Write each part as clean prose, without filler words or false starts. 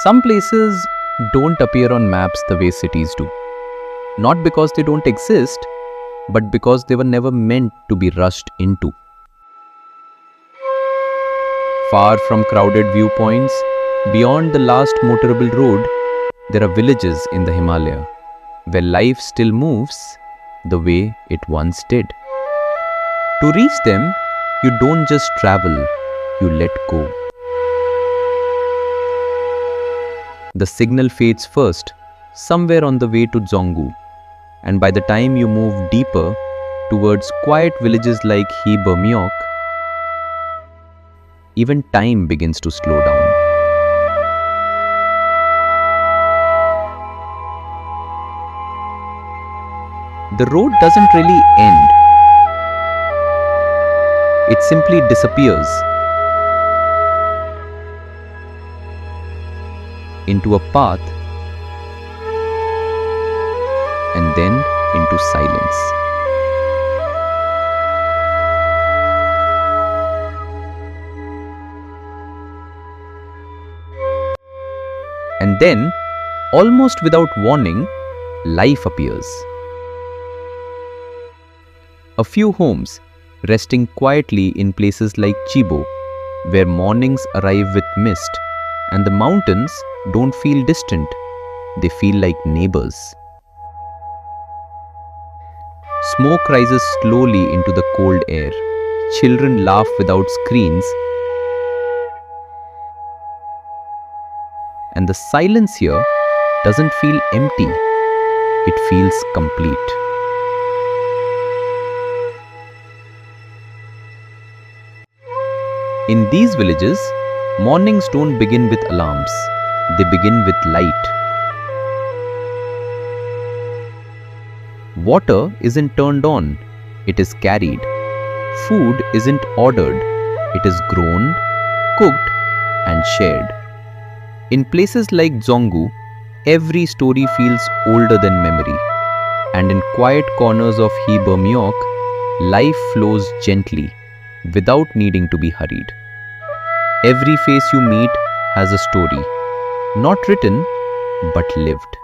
Some places don't appear on maps the way cities do. Not because they don't exist, but because they were never meant to be rushed into. Far from crowded viewpoints, beyond the last motorable road, there are villages in the Himalaya, where life still moves the way it once did. To reach them, you don't just travel, you let go. The signal fades first, somewhere on the way to Dzongu, and by the time you move deeper towards quiet villages like Hee Bermiok, even time begins to slow down. The road doesn't really end. It simply disappears into a path and then into silence. And then, almost without warning, life appears. A few homes resting quietly in places like Chibo, where mornings arrive with mist and the mountains don't feel distant, they feel like neighbors. Smoke rises slowly into the cold air. Children laugh without screens. And the silence here doesn't feel empty. It feels complete. In these villages, mornings don't begin with alarms. They begin with light. Water isn't turned on, it is carried. Food isn't ordered, it is grown, cooked, and shared. In places like Dzongu, every story feels older than memory. And in quiet corners of Hee Bermiok, life flows gently, without needing to be hurried. Every face you meet has a story, not written, but lived.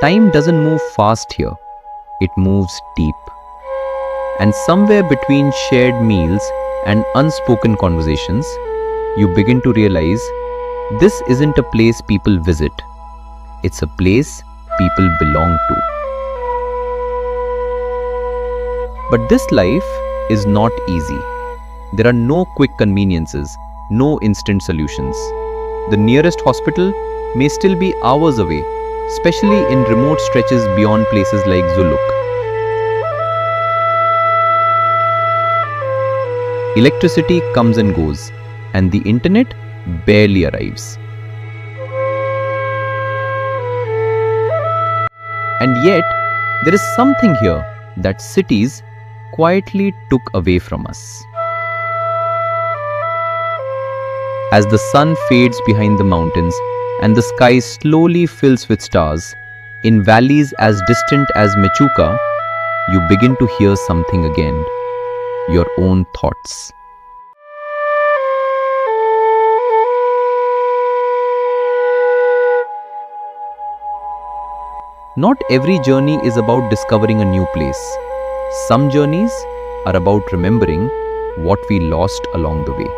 Time doesn't move fast here, it moves deep. And somewhere between shared meals and unspoken conversations, you begin to realize this isn't a place people visit, it's a place people belong to. But this life is not easy. There are no quick conveniences, no instant solutions. The nearest hospital may still be hours away, especially in remote stretches beyond places like Zuluk. Electricity comes and goes, and the internet barely arrives. And yet, there is something here that cities quietly took away from us. As the sun fades behind the mountains and the sky slowly fills with stars, in valleys as distant as Mechuka, you begin to hear something again, your own thoughts. Not every journey is about discovering a new place. Some journeys are about remembering what we lost along the way.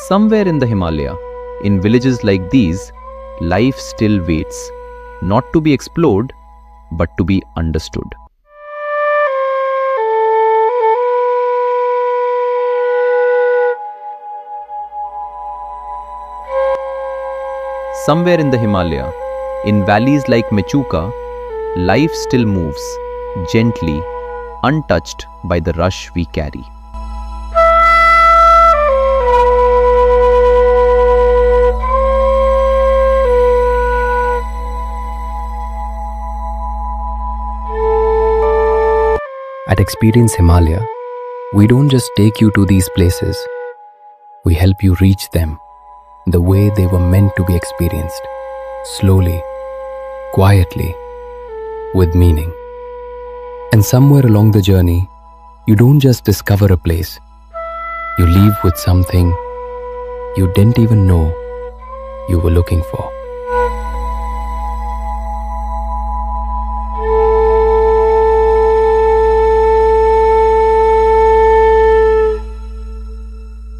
Somewhere in the Himalaya, in villages like these, life still waits, not to be explored, but to be understood. Somewhere in the Himalaya, in valleys like Mechuka, life still moves, gently, untouched by the rush we carry. At Experience Himalaya, we don't just take you to these places, we help you reach them the way they were meant to be experienced, slowly, quietly, with meaning. And somewhere along the journey, you don't just discover a place, you leave with something you didn't even know you were looking for.